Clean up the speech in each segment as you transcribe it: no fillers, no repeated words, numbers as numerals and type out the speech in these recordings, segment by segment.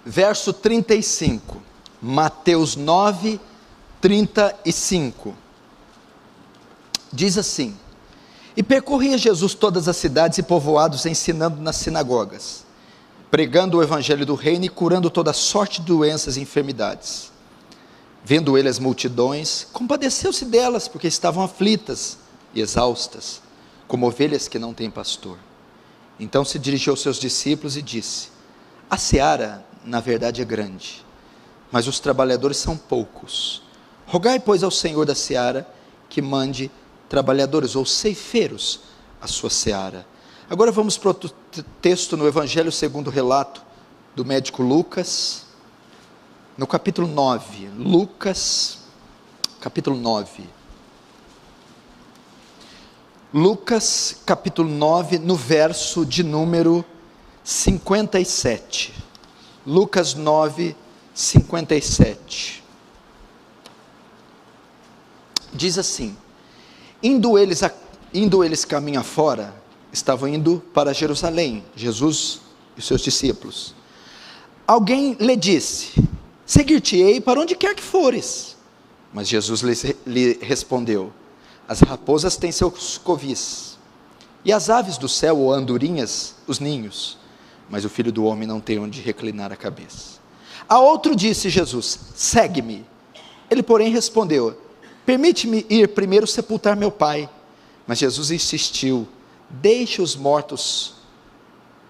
verso 35, Mateus 9, 35, diz assim: e percorria Jesus todas as cidades e povoados, ensinando nas sinagogas, pregando o evangelho do reino e curando toda sorte de doenças e enfermidades. Vendo ele as multidões, compadeceu-se delas, porque estavam aflitas e exaustas, como ovelhas que não têm pastor. Então se dirigiu aos seus discípulos e disse: a seara, na verdade, é grande, mas os trabalhadores são poucos. Rogai, pois, ao Senhor da seara que mande trabalhadores ou ceifeiros à sua seara. Agora vamos para outro texto no Evangelho segundo o relato do médico Lucas, no capítulo 9, Lucas, capítulo 9. Lucas, capítulo 9, no verso de número 57. Lucas 9, 57. Diz assim: indo eles caminho afora, estavam indo para Jerusalém, Jesus e os seus discípulos. Alguém lhe disse: seguir-te-ei para onde quer que fores. Mas Jesus lhe respondeu: as raposas têm seus covis, e as aves do céu ou andorinhas os ninhos, mas o Filho do homem não tem onde reclinar a cabeça. A outro disse Jesus: segue-me. Ele, porém, respondeu: permite-me ir primeiro sepultar meu pai. Mas Jesus insistiu: deixe os mortos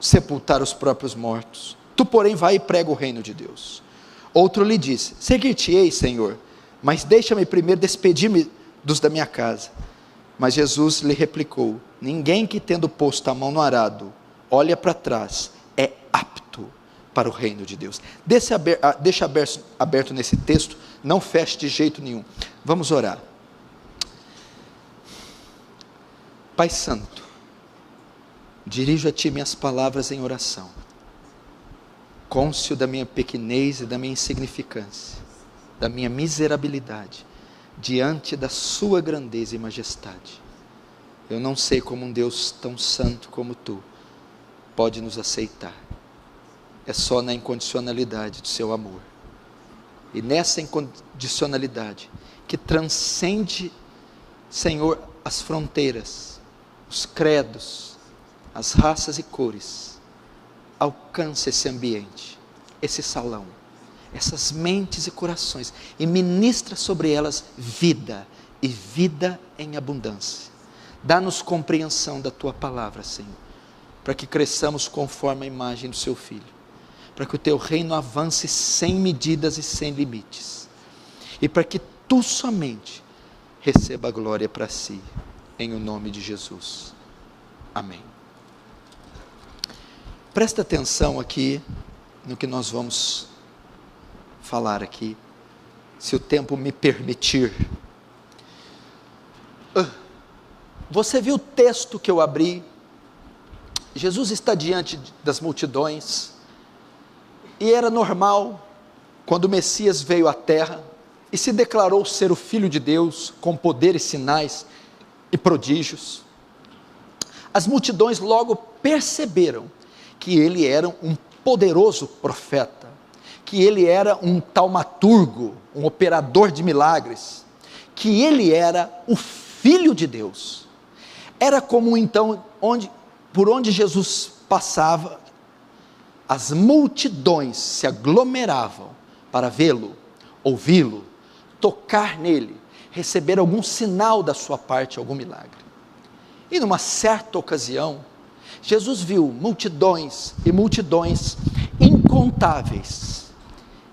sepultar os próprios mortos, tu, porém, vai e prega o reino de Deus. Outro lhe disse: seguir-te-ei, Senhor, mas deixa-me primeiro despedir-me dos da minha casa. Mas Jesus lhe replicou: ninguém que, tendo posto a mão no arado, olha para trás, é apto para o reino de Deus. Deixa aberto nesse texto, não feche de jeito nenhum. Vamos orar. Pai Santo, dirijo a Ti minhas palavras em oração, cônscio da minha pequenez e da minha insignificância, da minha miserabilidade, diante da Sua grandeza e majestade. Eu não sei como um Deus tão santo como Tu pode nos aceitar. É só na incondicionalidade do Seu amor, e nessa incondicionalidade que transcende, Senhor, as fronteiras, os credos, as raças e cores, alcança esse ambiente, esse salão, essas mentes e corações, e ministra sobre elas vida, e vida em abundância. Dá-nos compreensão da Tua palavra, Senhor, para que cresçamos conforme a imagem do Seu Filho, para que o Teu reino avance sem medidas e sem limites, e para que Tu somente receba a glória para Si, em o nome de Jesus, amém. Presta atenção aqui, no que nós vamos falar aqui, se o tempo me permitir. Você viu o texto que eu abri? Jesus está diante das multidões, e era normal, quando o Messias veio à terra, e se declarou ser o Filho de Deus, com poder e sinais, e prodígios, as multidões logo perceberam, que ele era um poderoso profeta, que ele era um taumaturgo, um operador de milagres, que ele era o Filho de Deus. Era comum então, por onde Jesus passava, as multidões se aglomeravam para vê-lo, ouvi-lo, tocar nele, receber algum sinal da sua parte, algum milagre. E numa certa ocasião, Jesus viu multidões e multidões incontáveis,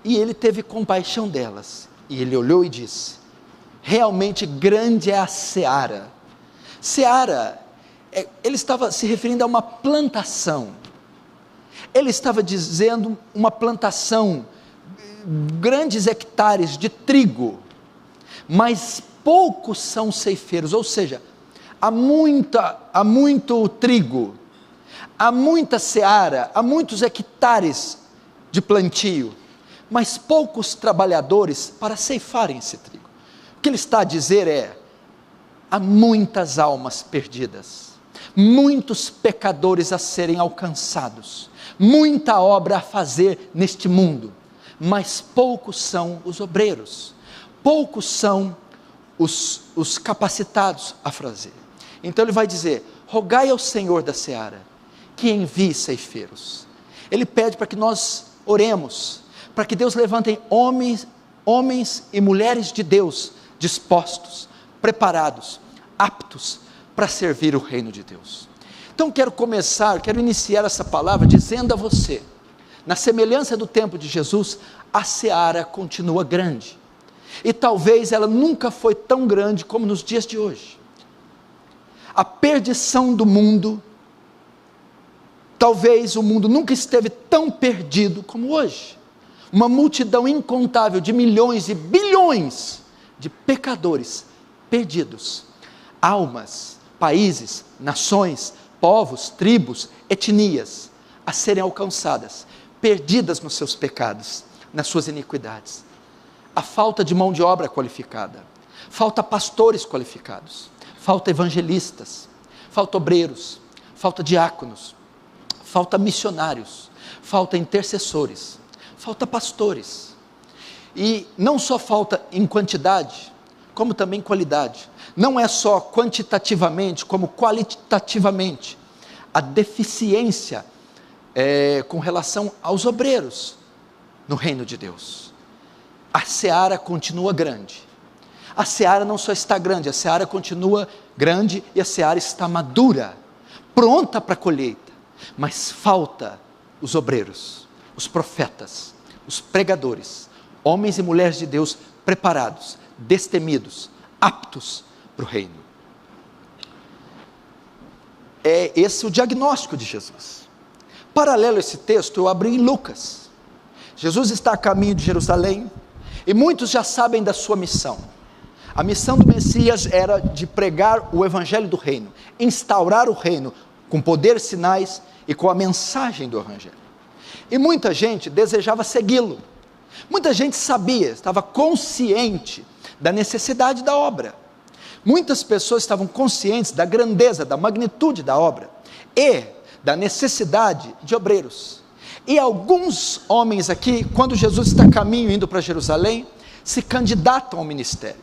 e ele teve compaixão delas, e ele olhou e disse: realmente grande é a seara. Seara, ele estava se referindo a uma plantação, ele estava dizendo uma plantação, grandes hectares de trigo, mas poucos são ceifeiros, ou seja, há muito trigo, há muita seara, há muitos hectares de plantio, mas poucos trabalhadores para ceifarem esse trigo. O que ele está a dizer é: há muitas almas perdidas, muitos pecadores a serem alcançados, muita obra a fazer neste mundo, mas poucos são os obreiros, poucos são os capacitados a fazer. Então ele vai dizer: rogai ao Senhor da seara, que envie ceifeiros. Ele pede para que nós oremos, para que Deus levante homens e mulheres de Deus, dispostos, preparados, aptos para servir o reino de Deus. Então quero iniciar essa palavra dizendo a você, na semelhança do tempo de Jesus, a seara continua grande, e talvez ela nunca foi tão grande como nos dias de hoje. A perdição do mundo, talvez o mundo nunca esteve tão perdido como hoje. Uma multidão incontável de milhões e bilhões de pecadores perdidos, almas, países, nações, povos, tribos, etnias, a serem alcançadas, perdidas nos seus pecados, nas suas iniquidades. A falta de mão de obra qualificada, falta pastores qualificados, falta evangelistas, falta obreiros, falta diáconos, falta missionários, falta intercessores, falta pastores. E não só falta em quantidade, como também qualidade. Não é só quantitativamente, como qualitativamente. A deficiência com relação aos obreiros no reino de Deus. A seara continua grande. A seara não só está grande, a seara continua grande e a seara está madura, pronta para a colheita. Mas falta os obreiros, os profetas, os pregadores, homens e mulheres de Deus preparados, destemidos, aptos para o reino. É esse o diagnóstico de Jesus. Paralelo a esse texto, eu abri em Lucas. Jesus está a caminho de Jerusalém, e muitos já sabem da sua missão. A missão do Messias era de pregar o evangelho do reino, instaurar o reino com poder, sinais e com a mensagem do evangelho. E muita gente desejava segui-lo. Muita gente sabia, estava consciente da necessidade da obra. Muitas pessoas estavam conscientes da grandeza, da magnitude da obra e da necessidade de obreiros. E alguns homens aqui, quando Jesus está a caminho indo para Jerusalém, se candidatam ao ministério.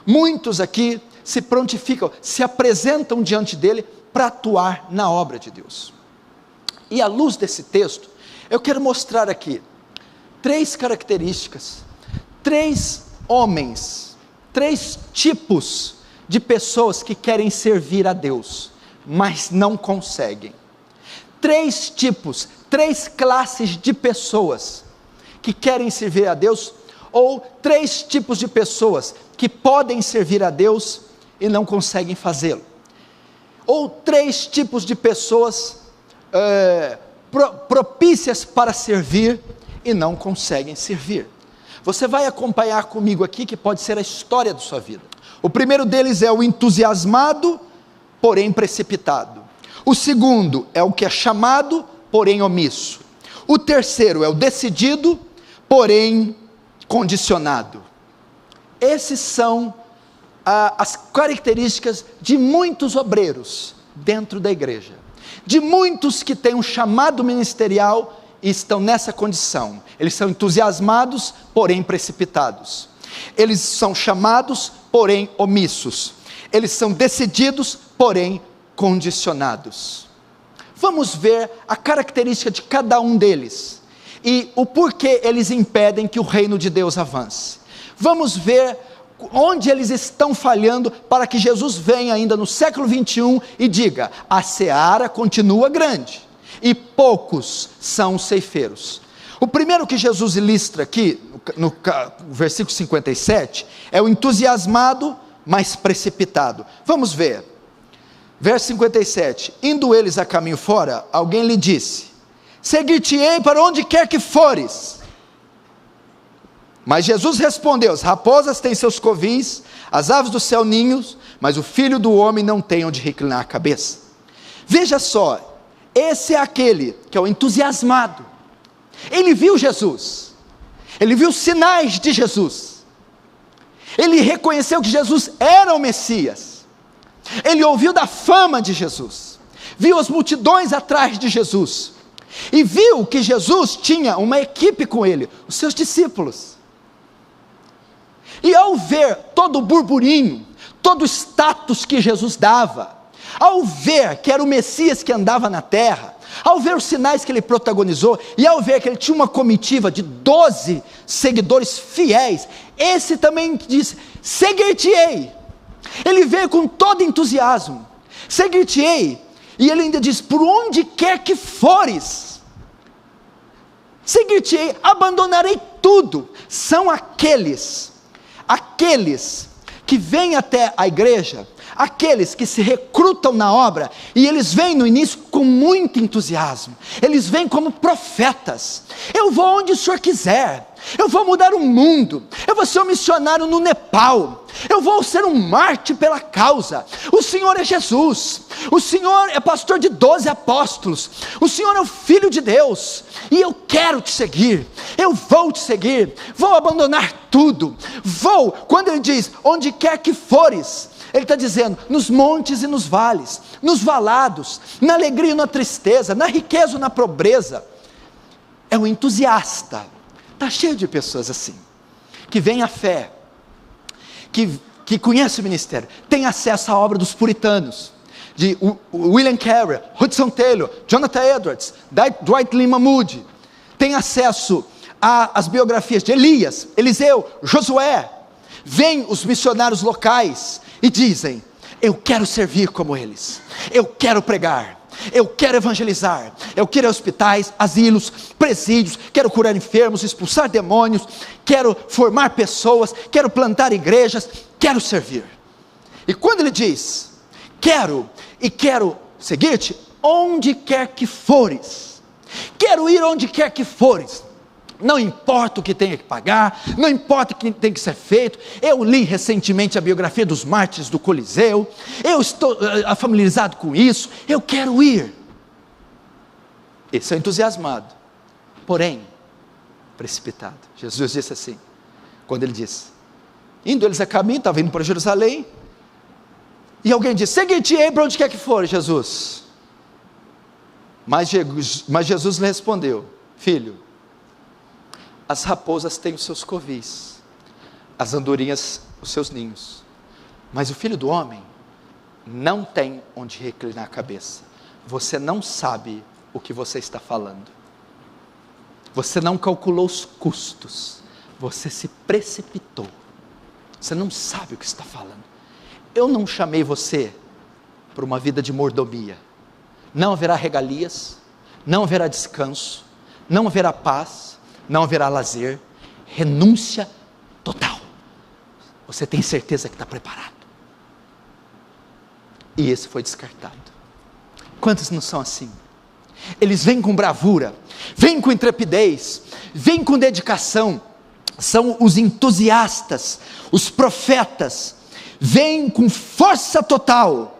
Muitos aqui se prontificam, se apresentam diante dele para atuar na obra de Deus. E à luz desse texto, eu quero mostrar aqui 3 características, 3 homens, 3 tipos de pessoas que querem servir a Deus, mas não conseguem. 3 tipos, 3 classes de pessoas que querem servir a Deus, ou 3 tipos de pessoas que podem servir a Deus e não conseguem fazê-lo. Ou 3 tipos de pessoas propícias para servir e não conseguem servir. Você vai acompanhar comigo aqui, que pode ser a história da sua vida. O primeiro deles é o entusiasmado, porém precipitado. O segundo é o que é chamado, porém omisso. O terceiro é o decidido, porém condicionado. Esses são as características de muitos obreiros dentro da igreja, de muitos que têm um chamado ministerial e estão nessa condição. Eles são entusiasmados, porém precipitados. Eles são chamados, porém omissos. Eles são decididos, porém condicionados. Vamos ver a característica de cada um deles e o porquê eles impedem que o reino de Deus avance. Vamos ver onde eles estão falhando para que Jesus venha ainda no século 21 e diga: a seara continua grande e poucos são ceifeiros. O primeiro que Jesus ilustra aqui, no versículo 57, é o entusiasmado, mas precipitado. Vamos ver, verso 57, indo eles a caminho fora, alguém lhe disse: seguir-te-ei para onde quer que fores. Mas Jesus respondeu: as raposas têm seus covis, as aves do céu ninhos, mas o filho do homem não tem onde reclinar a cabeça. Veja só, esse é aquele que é o entusiasmado. Ele viu Jesus, ele viu sinais de Jesus, ele reconheceu que Jesus era o Messias, ele ouviu da fama de Jesus, viu as multidões atrás de Jesus, e viu que Jesus tinha uma equipe com ele, os seus discípulos. E ao ver todo o burburinho, todo o status que Jesus dava, ao ver que era o Messias que andava na terra, ao ver os sinais que ele protagonizou, e ao ver que ele tinha uma comitiva de 12 seguidores fiéis, esse também disse: seguir-te-ei. Ele veio com todo entusiasmo: seguir-te-ei. E ele ainda diz: por onde quer que fores, seguir-te-ei, abandonarei tudo. São aqueles que vêm até a igreja, aqueles que se recrutam na obra, e eles vêm no início com muito entusiasmo, eles vêm como profetas: eu vou onde o Senhor quiser, eu vou mudar o mundo, eu vou ser um missionário no Nepal, eu vou ser um mártir pela causa, o Senhor é Jesus, o Senhor é pastor de 12 apóstolos, o Senhor é o Filho de Deus, e eu quero te seguir, eu vou te seguir, vou abandonar tudo, quando ele diz onde quer que fores, ele está dizendo nos montes e nos vales, nos valados, na alegria e na tristeza, na riqueza ou na pobreza. É um entusiasta. Está cheio de pessoas assim, que vem à fé, que conhece o ministério, tem acesso à obra dos puritanos, de William Carey, Hudson Taylor, Jonathan Edwards, Dwight Lyman Moody, tem acesso às biografias de Elias, Eliseu, Josué. Vêm os missionários locais e dizem: eu quero servir como eles, eu quero pregar, eu quero evangelizar, eu quero ir a hospitais, asilos, presídios, quero curar enfermos, expulsar demônios, quero formar pessoas, quero plantar igrejas, quero servir. E quando ele diz: quero seguir-te onde quer que fores, quero ir onde quer que fores, não importa o que tenha que pagar, não importa o que tem que ser feito. Eu li recentemente a biografia dos mártires do Coliseu, eu estou familiarizado com isso, eu quero ir. Esse é entusiasmado, porém precipitado. Jesus disse assim, quando ele disse, indo eles a caminho, estava indo para Jerusalém, e alguém disse: seguir-te-ei para onde quer que for, Jesus. Mas Jesus lhe respondeu: filho, as raposas têm os seus covis, as andorinhas os seus ninhos, mas o Filho do Homem não tem onde reclinar a cabeça. Você não sabe o que você está falando, você não calculou os custos, você se precipitou, você não sabe o que está falando. Eu não chamei você para uma vida de mordomia. Não haverá regalias, não haverá descanso, não haverá paz, não haverá lazer, renúncia total. Você tem certeza que está preparado? E esse foi descartado. Quantos não são assim? Eles vêm com bravura, vêm com intrepidez, vêm com dedicação, são os entusiastas, os profetas, vêm com força total,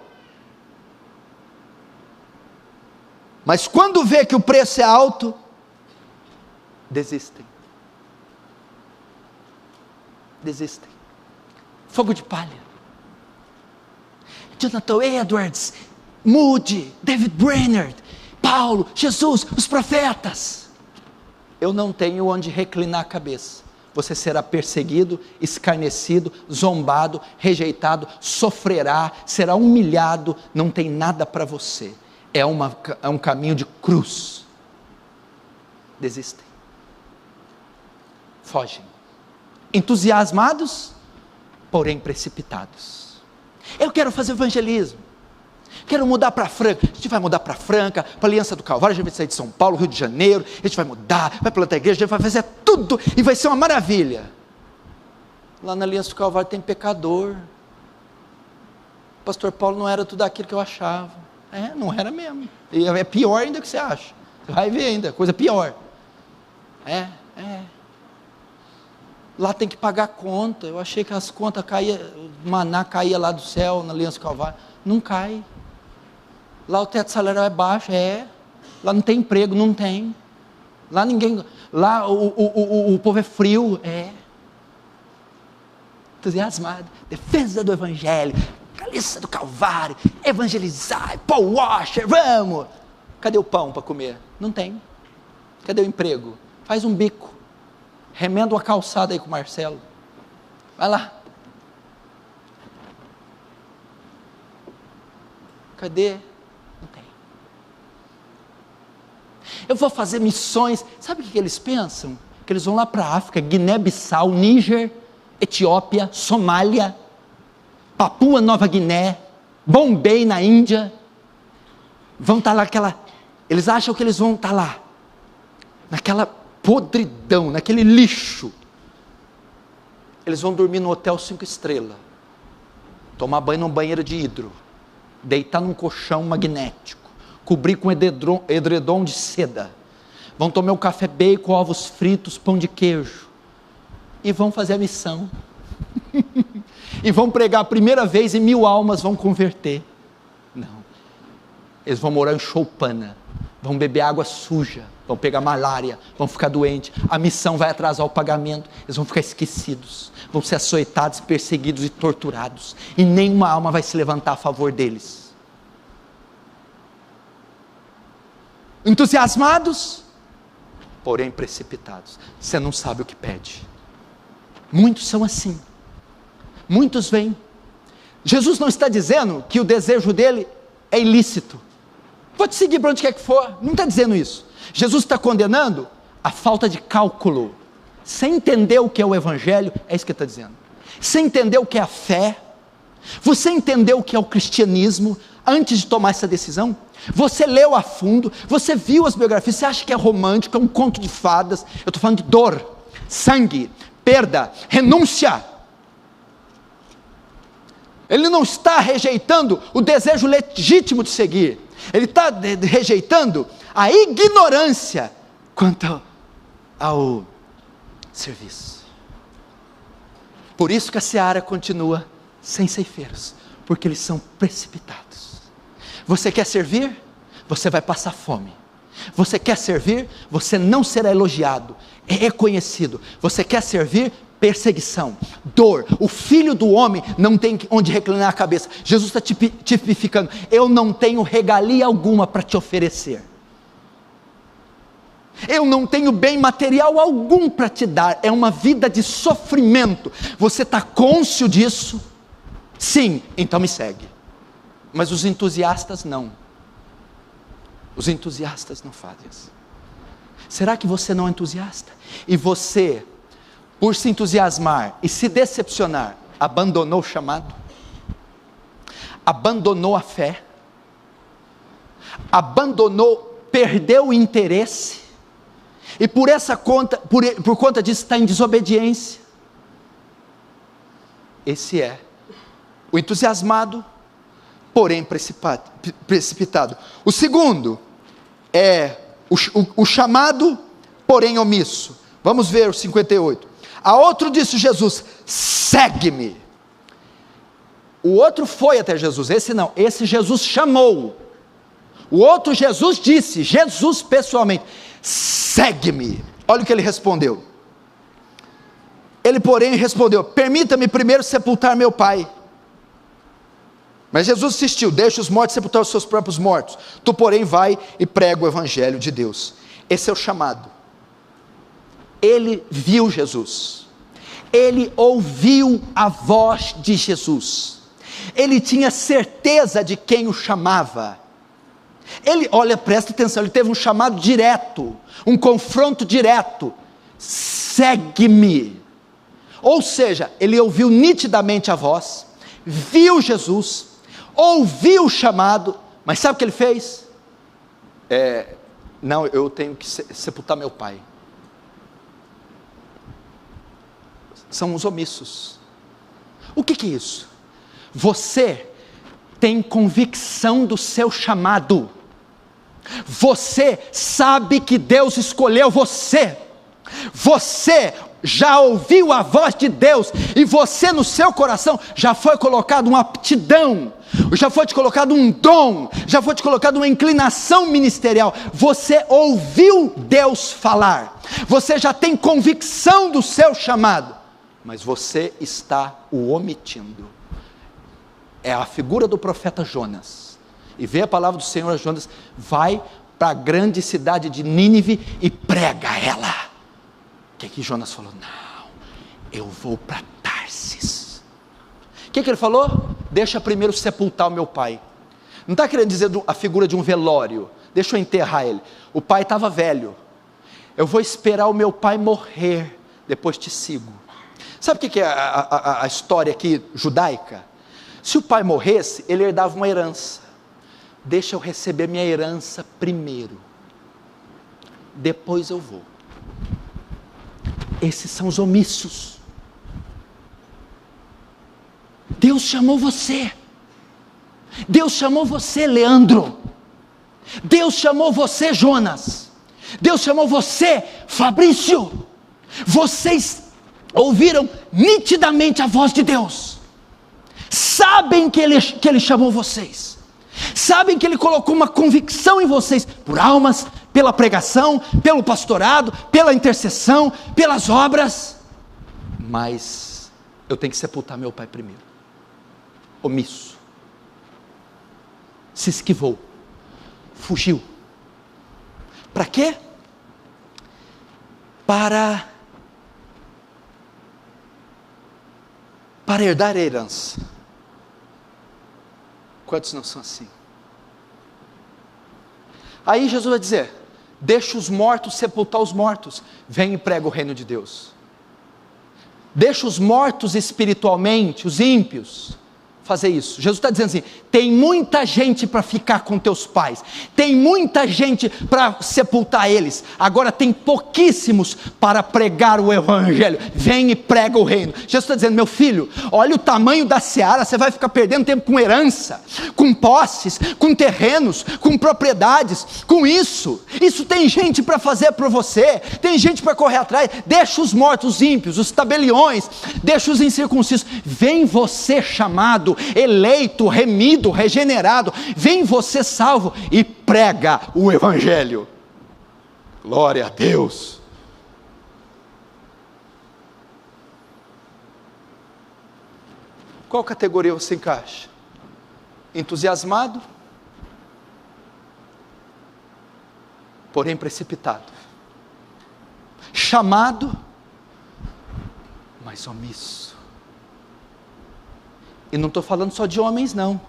mas quando vê que o preço é alto, desistem. Fogo de palha. Jonathan Edwards, Moody, David Brainerd, Paulo, Jesus, os profetas. Eu não tenho onde reclinar a cabeça. Você será perseguido, escarnecido, zombado, rejeitado, sofrerá, será humilhado, não tem nada para você. É um caminho de cruz. Desistem. Fogem. Entusiasmados, porém precipitados. Eu quero fazer evangelismo. Quero mudar para Franca. A gente vai mudar para Franca, para a Aliança do Calvário, a gente vai sair de São Paulo, Rio de Janeiro, a gente vai mudar, vai plantar a igreja, a gente vai fazer tudo, e vai ser uma maravilha. Lá na Aliança do Calvário tem pecador. O pastor Paulo não era tudo aquilo que eu achava. Não era mesmo. E é pior ainda que você acha. Você vai ver ainda, coisa pior. Lá tem que pagar conta. Eu achei que as contas caíam, o maná caía lá do céu, na Aliança do Calvário. Não cai. Lá o teto salarial é baixo, lá não tem emprego, não tem, lá ninguém, lá o povo é frio, entusiasmado, defesa do evangelho, Aliança do Calvário, evangelizar, Paul Washer, vamos, Cadê o pão para comer? Não tem. Cadê o emprego? Faz um bico. Remenda uma calçada aí com o Marcelo. Vai lá. Cadê? Não tem. Eu vou fazer missões. Sabe o que eles pensam? Que eles vão lá para a África, Guiné-Bissau, Níger, Etiópia, Somália, Papua Nova Guiné, Bombay na Índia. Vão estar lá eles acham que eles vão estar lá, naquela podridão, naquele lixo. Eles vão dormir no hotel 5 estrelas, tomar banho num banheiro de hidro, deitar num colchão magnético, cobrir com edredom de seda, vão tomar um café bacon, ovos fritos, pão de queijo, e vão fazer a missão, e vão pregar a primeira vez e 1000 almas vão converter. Não, eles vão morar em choupana, vão beber água suja, vão pegar malária, vão ficar doentes, a missão vai atrasar o pagamento, eles vão ficar esquecidos, vão ser açoitados, perseguidos e torturados, e nenhuma alma vai se levantar a favor deles. Entusiasmados, porém precipitados. Você não sabe o que pede. Muitos são assim. Muitos vêm. Jesus não está dizendo que o desejo dele é ilícito. Vou te seguir para onde quer que for. Não está dizendo isso. Jesus está condenando a falta de cálculo. Sem entender o que é o Evangelho, é isso que ele está dizendo. Sem entender o que é a fé. Você entendeu o que é o cristianismo antes de tomar essa decisão? Você leu a fundo, você viu as biografias, você acha que é romântico, é um conto de fadas? Eu estou falando de dor, sangue, perda, renúncia. Ele não está rejeitando o desejo legítimo de seguir, ele está rejeitando a ignorância quanto ao serviço. Por isso que a seara continua sem ceifeiros, porque eles são precipitados. Você quer servir? Você vai passar fome. Você quer servir? Você não será elogiado, é reconhecido. Você quer servir? Perseguição, dor. O filho do homem não tem onde reclinar a cabeça. Jesus está tipificando: eu não tenho regalia alguma para te oferecer, eu não tenho bem material algum para te dar, é uma vida de sofrimento. Você está cônscio disso? Sim, então me segue. Mas os entusiastas não. Os entusiastas não fazem isso. Será que você não é entusiasta? E você, por se entusiasmar e se decepcionar, abandonou o chamado? Abandonou a fé? Abandonou, perdeu o interesse? E por conta disso está em desobediência? Esse é o entusiasmado, porém precipitado. O segundo é o chamado, porém omisso. Vamos ver o 58. A outro disse Jesus: segue-me. O outro foi até Jesus, esse não, esse Jesus chamou. O outro Jesus disse, Jesus pessoalmente: segue-me. Olha o que ele respondeu. Ele, porém, respondeu: permita-me primeiro sepultar meu pai. Mas Jesus insistiu: deixa os mortos sepultar os seus próprios mortos. Tu, porém, vai e prega o Evangelho de Deus. Esse é o chamado. Ele viu Jesus. Ele ouviu a voz de Jesus. Ele tinha certeza de quem o chamava. Ele, olha, presta atenção, ele teve um chamado direto, um confronto direto: segue-me. Ou seja, ele ouviu nitidamente a voz, viu Jesus, ouviu o chamado, mas sabe o que ele fez? Não, eu tenho que sepultar meu pai. São os omissos. O que é isso? Você tem convicção do seu chamado, você sabe que Deus escolheu você, você já ouviu a voz de Deus, e você no seu coração já foi colocado uma aptidão, já foi te colocado um dom, já foi te colocado uma inclinação ministerial. Você ouviu Deus falar, você já tem convicção do seu chamado, mas você está o omitindo. É a figura do profeta Jonas, e vê a palavra do Senhor a Jonas: vai para a grande cidade de Nínive e prega a ela. O que Jonas falou? Não, eu vou para Tarsis. O que ele falou? Deixa primeiro sepultar o meu pai. Não está querendo dizer a figura de um velório, deixa eu enterrar ele. O pai estava velho, eu vou esperar o meu pai morrer, depois te sigo. Sabe o que é a história aqui judaica? Se o pai morresse, ele herdava uma herança. Deixa eu receber minha herança primeiro, depois eu vou. Esses são os omissos. Deus chamou você. Deus chamou você, Leandro. Deus chamou você, Jonas. Deus chamou você, Fabrício. Vocês ouviram nitidamente a voz de Deus. Sabem que Ele chamou vocês. Sabem que Ele colocou uma convicção em vocês, por almas, pela pregação, pelo pastorado, pela intercessão, pelas obras. Mas eu tenho que sepultar meu pai primeiro. Omisso. Se esquivou. Fugiu. Para quê? Para herdar a herança. Quantos não são assim? Aí Jesus vai dizer: deixa os mortos sepultar os mortos, vem e prega o reino de Deus. Deixa os mortos espiritualmente, os ímpios, fazer isso. Jesus está dizendo assim: tem muita gente para ficar com teus pais, tem muita gente para sepultar eles, agora tem pouquíssimos para pregar o evangelho, vem e prega o reino. Jesus está dizendo: meu filho, olha o tamanho da seara, você vai ficar perdendo tempo com herança, com posses, com terrenos, com propriedades, com isso tem gente para fazer para você, tem gente para correr atrás. Deixa os mortos, os ímpios, os tabeliões, deixa os incircuncisos, vem você chamado, eleito, remido, regenerado, vem você salvo e prega o evangelho. Glória a Deus. Qual categoria você encaixa? Entusiasmado, porém precipitado. Chamado, mas omisso. E não estou falando só de homens não.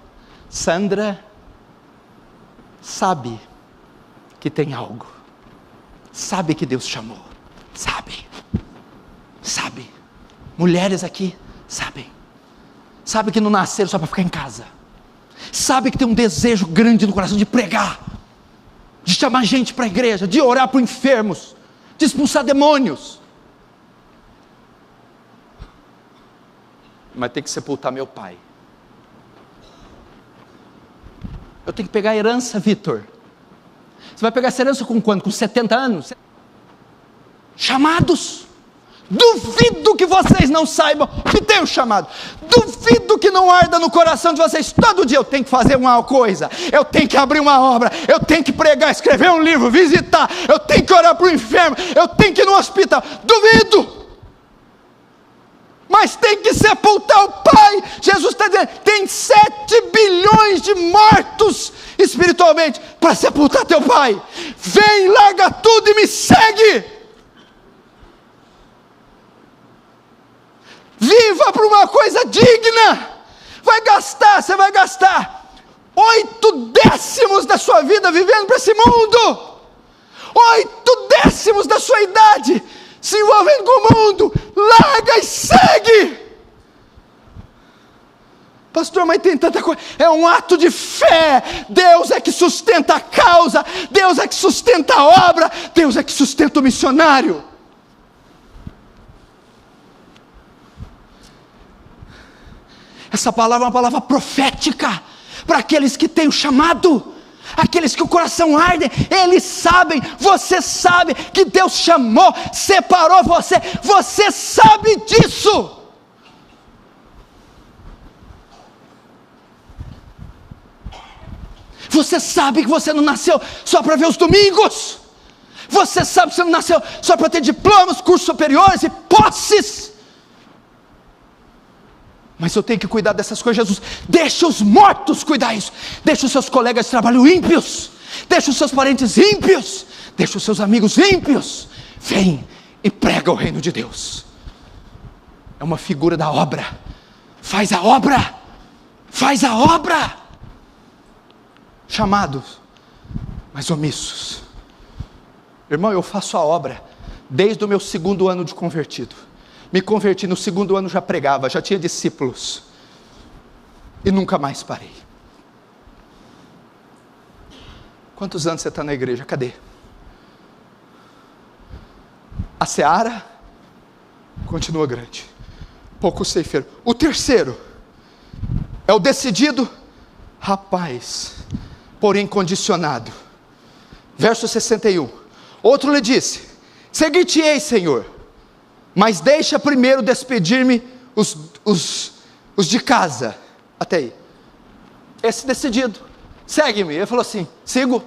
Sandra sabe que tem algo. Sabe que Deus chamou. Sabe. Mulheres aqui sabem. Sabe que não nasceram só para ficar em casa. Sabe que tem um desejo grande no coração de pregar, de chamar gente para a igreja, de orar por enfermos, de expulsar demônios. Mas tem que sepultar meu pai. Eu tenho que pegar a herança, Vitor. Você vai pegar essa herança com quando? Com 70 anos? Chamados. Duvido que vocês não saibam que tem um chamado. Duvido que não arda no coração de vocês. Todo dia eu tenho que fazer uma coisa, eu tenho que abrir uma obra, eu tenho que pregar, escrever um livro, visitar, eu tenho que orar para o enfermo, eu tenho que ir no hospital. Duvido. Mas tem que sepultar o pai. Jesus está dizendo: tem 7 bilhões de mortos espiritualmente para sepultar teu pai. Vem, larga tudo e me segue. Viva para uma coisa digna. Você vai gastar 8/10 da sua vida vivendo para esse mundo. 8/10 da sua idade se envolvendo com o mundo. Larga e segue. Pastor, mas tem tanta coisa. É um ato de fé. Deus é que sustenta a causa, Deus é que sustenta a obra, Deus é que sustenta o missionário. Essa palavra é uma palavra profética para aqueles que têm o chamado, aqueles que o coração arde. Eles sabem, você sabe que Deus chamou, separou você, você sabe disso. Você sabe que você não nasceu só para ver os domingos, você sabe que você não nasceu só para ter diplomas, cursos superiores e posses. Mas eu tenho que cuidar dessas coisas. Jesus, deixa os mortos cuidar isso. Deixa os seus colegas de trabalho ímpios, deixa os seus parentes ímpios, deixa os seus amigos ímpios, vem e prega o reino de Deus. É uma figura da obra. Faz a obra, faz a obra. Chamados, mas omissos. Irmão, eu faço a obra desde o meu 2º ano de convertido. Me converti no 2º ano, já pregava, já tinha discípulos, e nunca mais parei. Quantos anos você está na igreja? Cadê? A seara continua grande, pouco ceifeiro. O terceiro é o decidido, rapaz, porém condicionado. Verso 61. Outro lhe disse: seguir-te-ei, Senhor, mas deixa primeiro despedir-me os de casa. Até aí. Esse decidido, segue-me. Ele falou assim: sigo.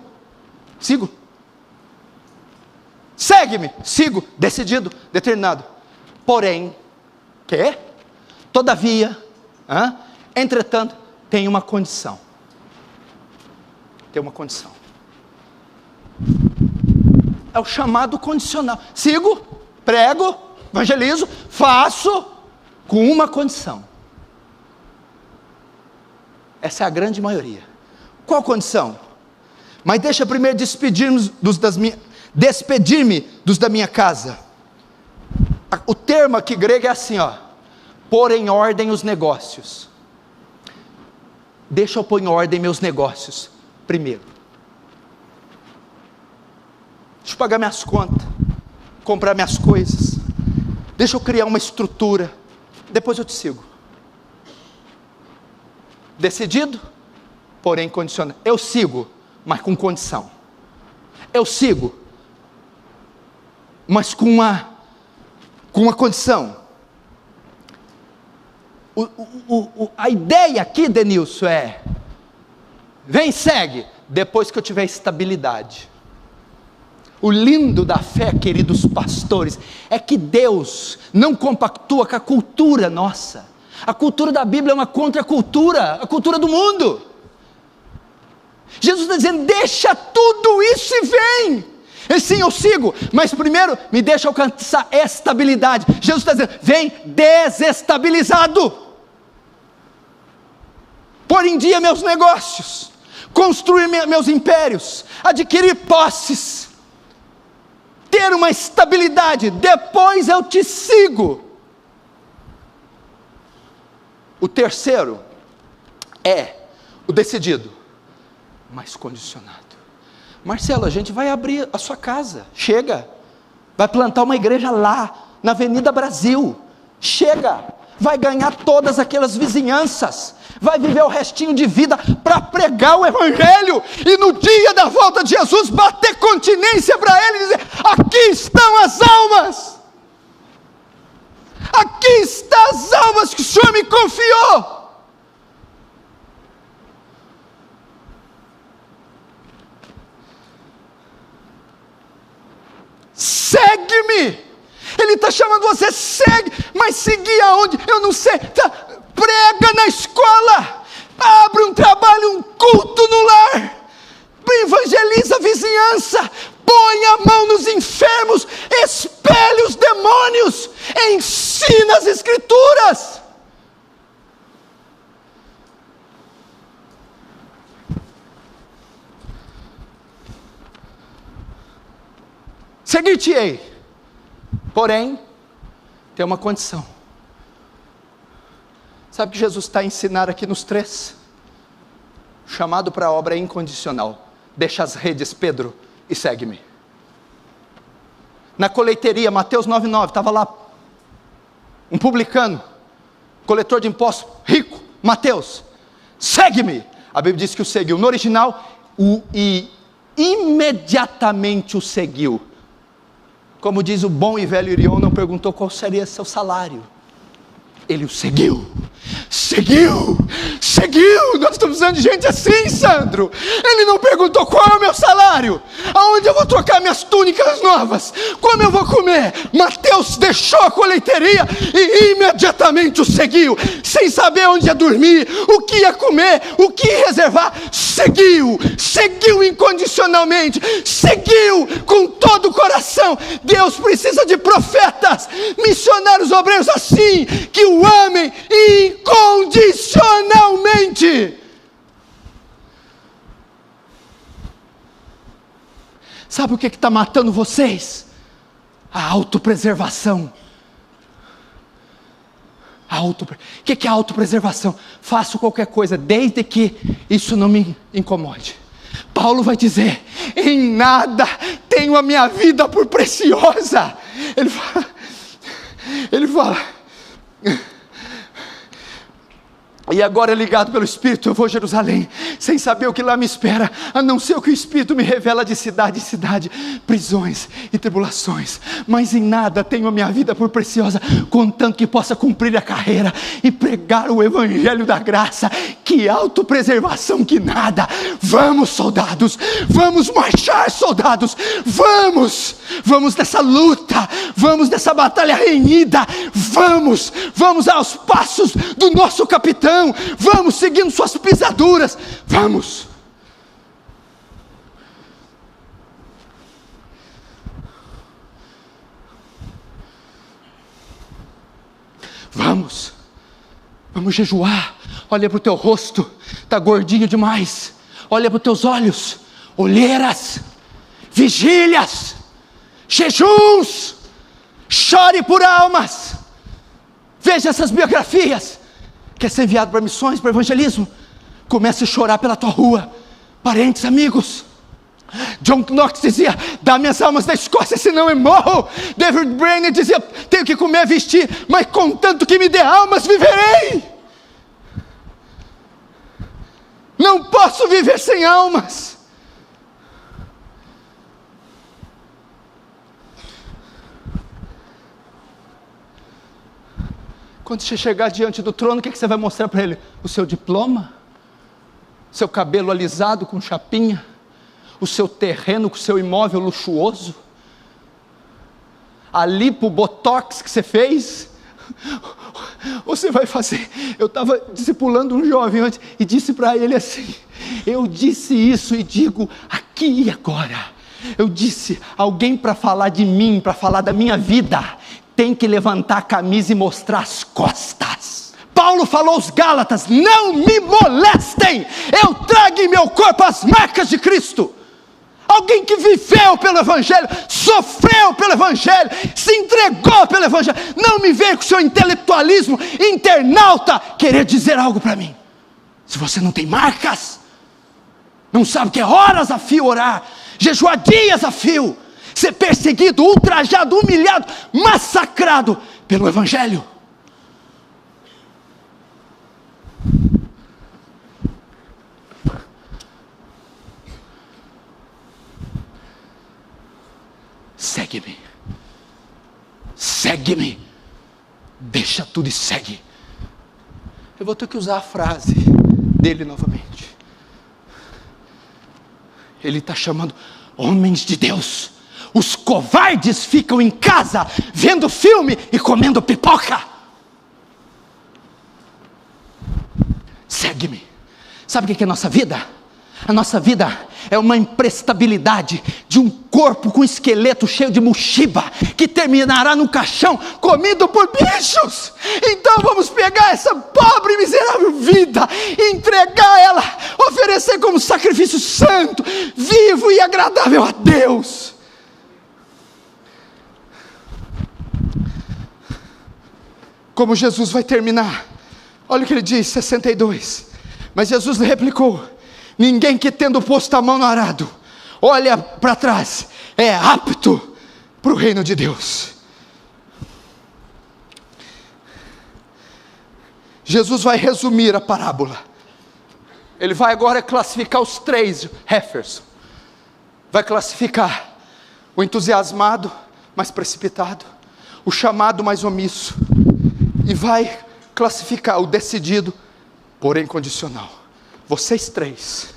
Segue-me, sigo, decidido, determinado. Porém, todavia, entretanto, tem uma condição. Tem uma condição. É o chamado condicional. Sigo, prego, evangelizo, faço, com uma condição. Essa é a grande maioria. Qual condição? Mas deixa primeiro despedir-me dos da minha casa. O termo aqui grego é assim, pôr em ordem os negócios. Deixa eu pôr em ordem meus negócios primeiro. Deixa eu pagar minhas contas, comprar minhas coisas. Deixa eu criar uma estrutura. Depois eu te sigo. Decidido, porém condicionado. Eu sigo, mas com condição. Eu sigo, mas com uma condição. A ideia aqui, Denilson, é: vem, segue, depois que eu tiver estabilidade. O lindo da fé, queridos pastores, é que Deus não compactua com a cultura nossa. A cultura da Bíblia é uma contracultura, a cultura do mundo. Jesus está dizendo: deixa tudo isso e vem. E sim, eu sigo, mas primeiro me deixa alcançar estabilidade. Jesus está dizendo: vem desestabilizado. Pôr em dia meus negócios, construir meus impérios, adquirir posses, ter uma estabilidade, depois eu te sigo. O terceiro é o decidido, mas condicionado. Marcelo, a gente vai abrir a sua casa, chega, vai plantar uma igreja lá, na Avenida Brasil, chega, vai ganhar todas aquelas vizinhanças, vai viver o restinho de vida para pregar o Evangelho, e no dia da volta de Jesus, bater continência para ele e dizer: aqui estão as almas, aqui estão as almas que o Senhor me confiou. Segue-me. Ele está chamando você, segue, mas seguir aonde? Eu não sei. Prega na escola, abre um trabalho, um culto no lar, evangeliza a vizinhança, põe a mão nos enfermos, expele os demônios, ensina as escrituras. Seguir-te-ei, porém, tem uma condição. Sabe o que Jesus está a ensinar aqui nos 3? O chamado para a obra é incondicional. Deixa as redes, Pedro, e segue-me. Na colheitaria, Mateus 9,9, estava lá um publicano, coletor de impostos, rico, Mateus, segue-me. A Bíblia diz que o seguiu. No original, e imediatamente o seguiu. Como diz o bom e velho Irion, não perguntou qual seria seu salário. Ele o seguiu, seguiu, seguiu. Nós estamos precisando de gente assim, Sandro. Ele não perguntou qual é o meu salário, aonde eu vou trocar minhas túnicas novas, como eu vou comer. Mateus deixou a colheitaria e imediatamente o seguiu, sem saber onde ia dormir, o que ia comer, o que reservar. Seguiu incondicionalmente, seguiu com todo o coração. Deus precisa de profetas, missionários, obreiros assim, que o amem incondicionalmente. Sabe o que está matando vocês? A autopreservação. O que é autopreservação? Faço qualquer coisa, desde que isso não me incomode. Paulo vai dizer: em nada tenho a minha vida por preciosa. Ele fala, e agora, ligado pelo Espírito, eu vou a Jerusalém, sem saber o que lá me espera, a não ser o que o Espírito me revela de cidade em cidade, prisões e tribulações. Mas em nada tenho a minha vida por preciosa, contanto que possa cumprir a carreira e pregar o Evangelho da graça. Que autopreservação, que nada. Vamos, soldados, vamos marchar, soldados, vamos nessa luta, vamos nessa batalha renhida, vamos aos passos do nosso capitão, vamos seguindo suas pisaduras, vamos. Vamos jejuar. Olha para o teu rosto, está gordinho demais. Olha para os teus olhos, olheiras, vigílias, jejuns. Chore por almas. Veja essas biografias. Quer ser enviado para missões, para evangelismo? Comece a chorar pela tua rua, parentes, amigos. John Knox dizia: dá minhas almas da Escócia, senão eu morro. David Brainerd dizia: tenho que comer e vestir, mas contanto que me dê almas, viverei. Não posso viver sem almas. Quando você chegar diante do trono, o que você vai mostrar para ele? O seu diploma? Seu cabelo alisado com chapinha? O seu terreno com seu imóvel luxuoso? A lipo, botox que você fez? Você vai fazer? Eu estava discipulando um jovem antes e disse para ele assim: eu disse isso e digo aqui e agora. Eu disse: alguém para falar de mim, para falar da minha vida, tem que levantar a camisa e mostrar as costas. Paulo falou aos Gálatas: não me molestem, eu trago em meu corpo as marcas de Cristo. Alguém que viveu pelo Evangelho, sofreu pelo Evangelho, se entregou pelo Evangelho. Não me venha com seu intelectualismo internauta querer dizer algo para mim. Se você não tem marcas, não sabe que é horas a fio orar, jejuar dias a fio, ser perseguido, ultrajado, humilhado, massacrado pelo Evangelho. Segue-me, segue-me, deixa tudo e segue. Eu vou ter que usar a frase dele novamente. Ele está chamando homens de Deus. Os covardes ficam em casa vendo filme e comendo pipoca. Segue-me. Sabe o que é a nossa vida? A nossa vida é uma imprestabilidade de um corpo com esqueleto cheio de mochiba, que terminará no caixão comido por bichos. Então vamos pegar essa pobre e miserável vida, entregar ela, oferecer como sacrifício santo, vivo e agradável a Deus. Como Jesus vai terminar? Olha o que ele diz, 62. Mas Jesus lhe replicou: ninguém que tendo posto a mão no arado, olha para trás, é apto para o reino de Deus. Jesus vai resumir a parábola. Ele vai agora classificar os três Jefferson. Vai classificar o entusiasmado, mais precipitado, o chamado, mais omisso, e vai classificar o decidido porém condicional. Vocês três,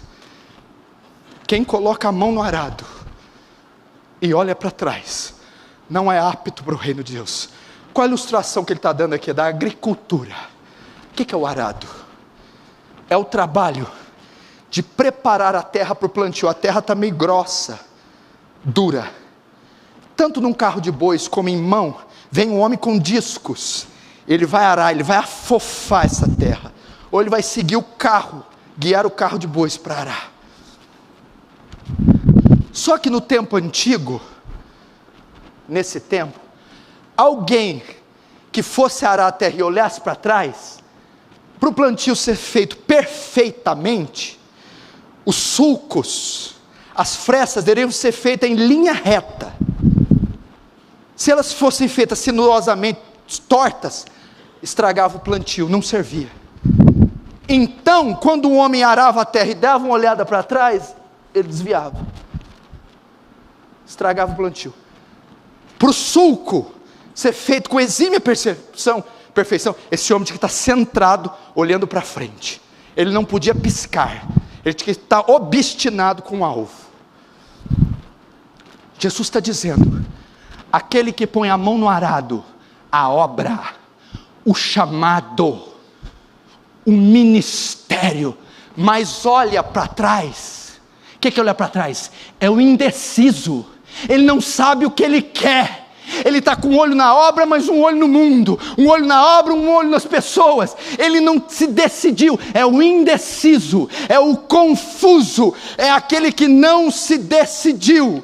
quem coloca a mão no arado e olha para trás, não é apto para o reino de Deus. Qual a ilustração que ele está dando aqui? Da agricultura. O que é o arado? É o trabalho de preparar a terra para o plantio. A terra está meio grossa, dura. Tanto num carro de bois como em mão, vem um homem com discos. Ele vai arar, ele vai afofar essa terra. Ou ele vai seguir o carro, guiar o carro de bois para arar. Só que no tempo antigo, nesse tempo, alguém que fosse arar a terra e olhasse para trás, para o plantio ser feito perfeitamente, os sulcos, as frestas deveriam ser feitas em linha reta. Se elas fossem feitas sinuosamente tortas, estragava o plantio, não servia. Então, quando o homem arava a terra e dava uma olhada para trás, ele desviava, estragava o plantio. Para o sulco ser feito com exímia perfeição, esse homem tinha que estar centrado, olhando para frente. Ele não podia piscar, ele tinha que estar obstinado com o alvo. Jesus está dizendo: aquele que põe a mão no arado, a obra, o chamado, o ministério, mas olha para trás. O que é olhar para trás? É o indeciso. Ele não sabe o que ele quer. Ele está com um olho na obra, mas um olho no mundo, um olho na obra, um olho nas pessoas. Ele não se decidiu. É o indeciso, é o confuso, é aquele que não se decidiu.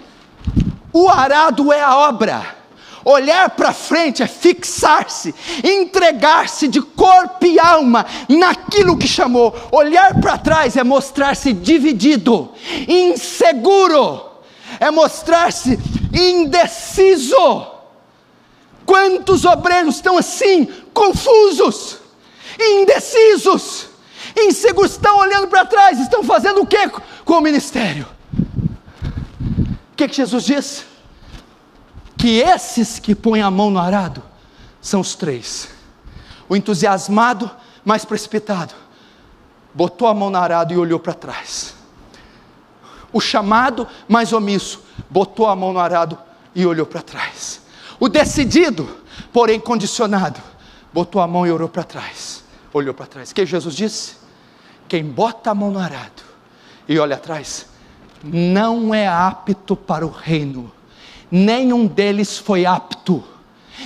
O arado é a obra. Olhar para frente é fixar-se, entregar-se de corpo e alma naquilo que chamou. Olhar para trás é mostrar-se dividido, inseguro, é mostrar-se indeciso. Quantos obreiros estão assim, confusos, indecisos, inseguros, estão olhando para trás, estão fazendo o que com o ministério? O que Jesus diz? Que esses que põem a mão no arado são os três: o entusiasmado, mais precipitado, botou a mão no arado e olhou para trás; o chamado, mais omisso, botou a mão no arado e olhou para trás; o decidido, porém condicionado, botou a mão e olhou para trás. Olhou para trás. O que Jesus disse? Quem bota a mão no arado e olha atrás, não é apto para o reino. Nenhum deles foi apto,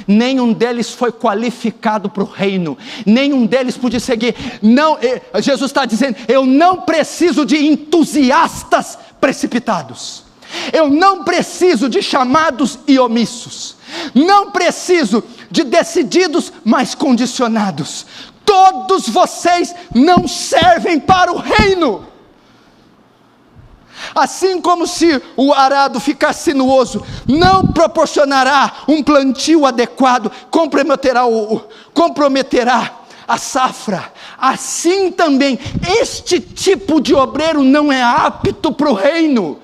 nenhum deles foi qualificado para o reino, nenhum deles podia seguir. Não, Jesus está dizendo: eu não preciso de entusiastas precipitados, eu não preciso de chamados e omissos, não preciso de decididos, mas condicionados. Todos vocês não servem para o reino. Assim como se o arado ficar sinuoso não proporcionará um plantio adequado, comprometerá a safra, assim também este tipo de obreiro não é apto para o reino.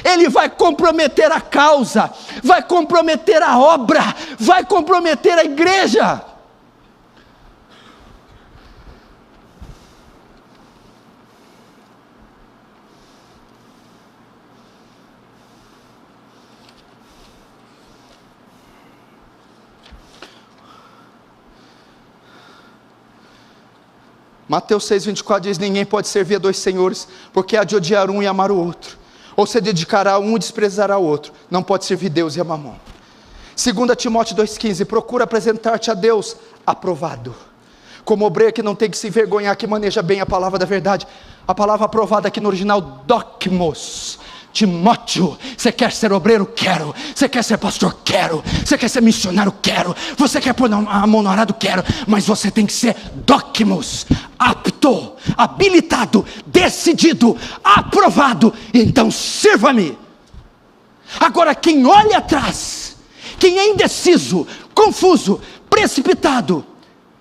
Ele vai comprometer a causa, vai comprometer a obra, vai comprometer a igreja. Mateus 6,24 diz: ninguém pode servir a dois senhores, porque há de odiar um e amar o outro, ou se dedicará a um e desprezará o outro. Não pode servir Deus e a mamon. 2 Timóteo 2,15: procura apresentar-te a Deus aprovado, como obreiro que não tem que se envergonhar, que maneja bem a palavra da verdade. A palavra aprovada aqui no original, dokmos. Timóteo, você quer ser obreiro? Quero. Você quer ser pastor? Quero. Você quer ser missionário? Quero. Você quer pôr a mão no arado? Quero. Mas você tem que ser dokmos, apto, habilitado, decidido, aprovado. Então sirva-me. Agora, quem olha atrás, quem é indeciso, confuso, precipitado,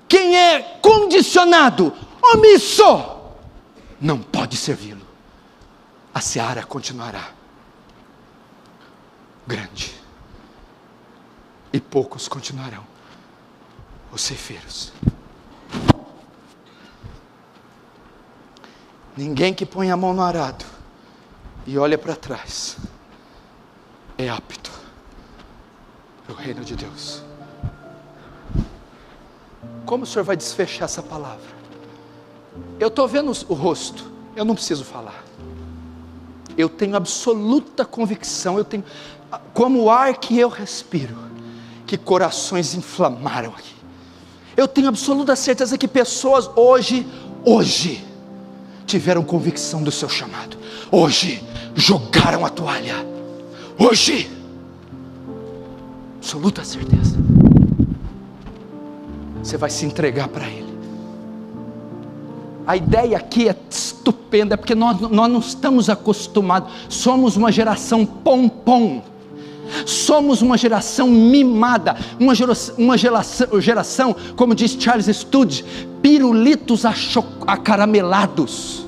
quem é condicionado, omisso, não pode servi-lo. A seara continuará grande, e poucos continuarão os ceifeiros. Ninguém que põe a mão no arado e olha para trás é apto para o reino de Deus. Como o Senhor vai desfechar essa palavra? Eu estou vendo o rosto, eu não preciso falar. Eu tenho absoluta convicção, eu tenho, como o ar que eu respiro, que corações inflamaram aqui. Eu tenho absoluta certeza que pessoas hoje, tiveram convicção do seu chamado. Hoje, jogaram a toalha. Hoje, absoluta certeza. Você vai se entregar para Ele. A ideia aqui é estupenda, porque nós não estamos acostumados. Somos uma geração pompom. Somos uma geração mimada, uma geração, como diz Charles Studi, pirulitos acaramelados.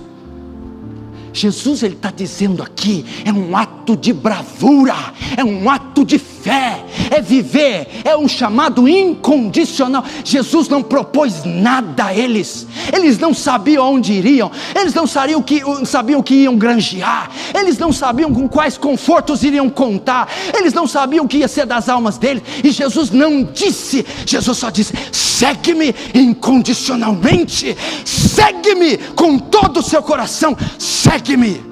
Jesus, Ele está dizendo aqui, é um ato de bravura, é um ato de fé, é viver, é um chamado incondicional. Jesus não propôs nada a eles não sabiam onde iriam, eles não sabiam o que iam granjear, eles não sabiam com quais confortos iriam contar, eles não sabiam o que ia ser das almas deles, e Jesus não disse, Jesus só disse: segue-me incondicionalmente, segue-me com todo o seu coração, segue-me.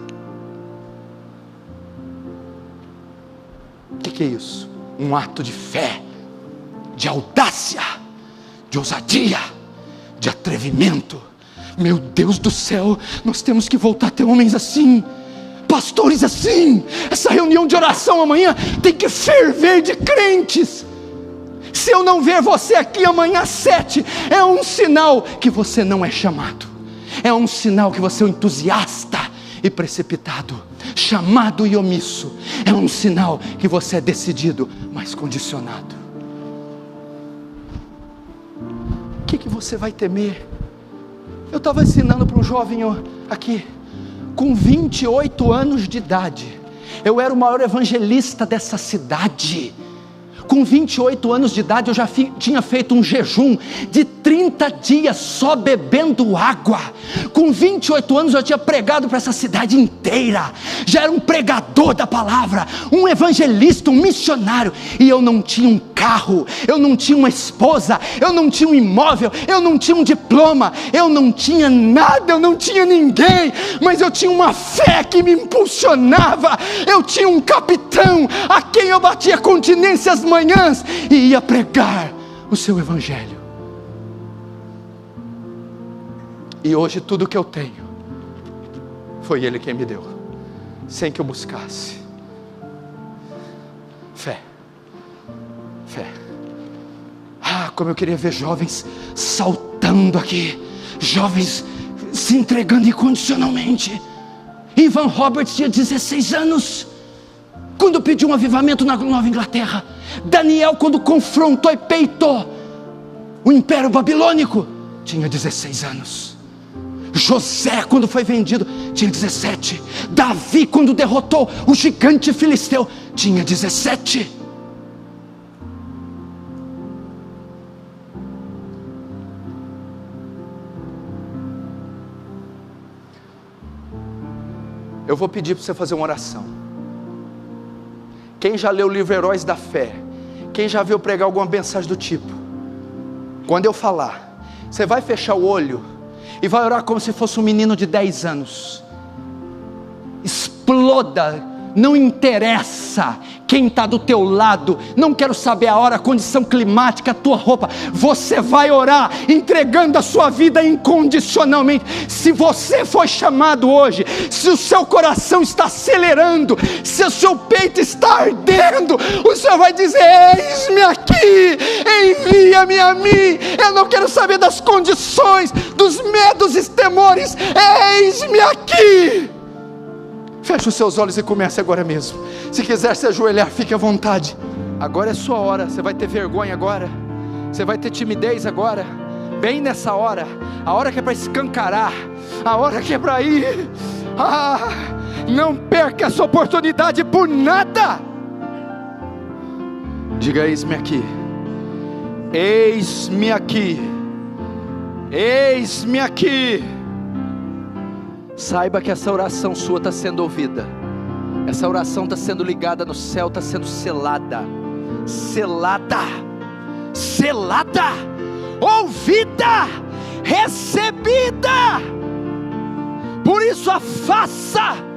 O que é isso? Um ato de fé, de audácia, de ousadia, de atrevimento. Meu Deus do céu, nós temos que voltar a ter homens assim, pastores assim. Essa reunião de oração amanhã tem que ferver de crentes. Se eu não ver você aqui amanhã às 7, é um sinal que você não é chamado, é um sinal que você é um entusiasta e precipitado, chamado e omisso, é um sinal que você é decidido, mas condicionado. O que você vai temer? Eu estava ensinando para um jovem aqui, com 28 anos de idade, eu era o maior evangelista dessa cidade. Com 28 anos de idade eu já tinha feito um jejum de 30 dias só bebendo água. Com 28 anos eu tinha pregado para essa cidade inteira, já era um pregador da palavra, um evangelista, um missionário. E eu não tinha um carro, eu não tinha uma esposa, eu não tinha um imóvel, eu não tinha um diploma, eu não tinha nada, eu não tinha ninguém, mas eu tinha uma fé que me impulsionava. Eu tinha um capitão a quem eu batia continência às manhãs e ia pregar o seu evangelho. E hoje tudo que eu tenho foi Ele quem me deu, sem que eu buscasse. Fé. Como eu queria ver jovens saltando aqui, jovens se entregando incondicionalmente. Ivan Roberts tinha 16 anos quando pediu um avivamento na Nova Inglaterra. Daniel, quando confrontou e peitou o Império Babilônico, tinha 16 anos. José, quando foi vendido, tinha 17. Davi, quando derrotou o gigante filisteu, tinha 17. Eu vou pedir para você fazer uma oração. Quem já leu o livro Heróis da Fé, quem já viu pregar alguma mensagem do tipo, quando eu falar, você vai fechar o olho e vai orar como se fosse um menino de 10 anos. Exploda, não interessa quem está do teu lado, não quero saber a hora, a condição climática, a tua roupa. Você vai orar entregando a sua vida incondicionalmente. Se você foi chamado hoje, se o seu coração está acelerando, se o seu peito está ardendo, o Senhor vai dizer: eis-me aqui, envia-me a mim. Eu não quero saber das condições, dos medos e temores, eis-me aqui. Feche os seus olhos e comece agora mesmo. Se quiser se ajoelhar, fique à vontade. Agora é sua hora. Você vai ter vergonha agora, você vai ter timidez agora, bem nessa hora, a hora que é para escancarar, a hora que é para ir. Não perca essa oportunidade por nada. Diga: eis-me aqui, eis-me aqui, eis-me aqui. Saiba que essa oração sua está sendo ouvida. Essa oração está sendo ligada no céu, está sendo selada, ouvida, recebida. Por isso a faça